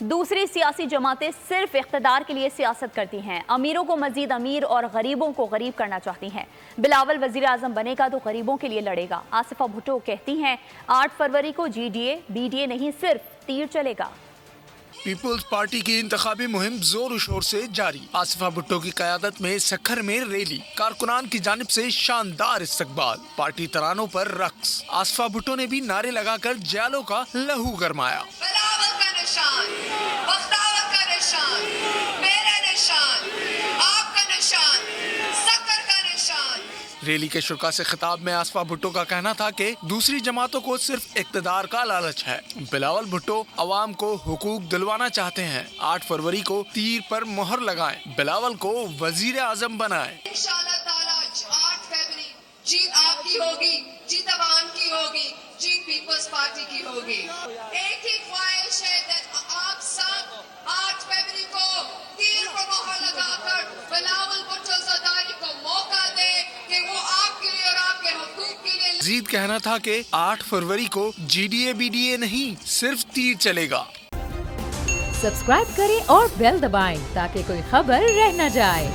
دوسری سیاسی جماعتیں صرف اقتدار کے لیے سیاست کرتی ہیں، امیروں کو مزید امیر اور غریبوں کو غریب کرنا چاہتی ہیں۔ بلاول وزیر اعظم بنے گا تو غریبوں کے لیے لڑے گا۔ آصفہ بھٹو کہتی ہیں 8 فروری کو G D A B D A نہیں صرف تیر چلے گا۔ پیپلز پارٹی کی انتخابی مہم زور و شور سے جاری۔ آصفہ بھٹو کی قیادت میں سکھر میں ریلی، کارکنان کی جانب سے شاندار استقبال، پارٹی ترانوں پر رقص۔ آصفہ بھٹو نے بھی نعرے لگا کر جیالوں کا لہو گرمایا۔ بلاول کا نشان، بختاور کا نشان، میرا نشان، آپ کا نشان، سکر کا نشان۔ ریلی کے شرکا سے خطاب میں آصفہ بھٹو کا کہنا تھا کہ دوسری جماعتوں کو صرف اقتدار کا لالچ ہے۔ بلاول بھٹو عوام کو حقوق دلوانا چاہتے ہیں۔ 8 فروری کو تیر پر مہر لگائیں، بلاول کو وزیر اعظم بنائیں۔ انشاءاللہ تعالی 8 فروری جیت آپ کی ہوگی، جیت عوام کی ہوگی، جیت پیپلز پارٹی کی ہوگی۔ ایک ہی خواہش ہے کہ آپ سب 8 فروری کو تیر پر مہر لگا کر بلاول بھٹو زرداری کو موقع دے کہ وہ آپ کے لیے اور آپ کے حقوق کے لیے۔ مزید کہنا تھا کہ 8 فروری کو G D A B D A نہیں صرف تیر چلے گا۔ سبسکرائب کریں اور بیل دبائیں تاکہ کوئی خبر رہ نہ جائے۔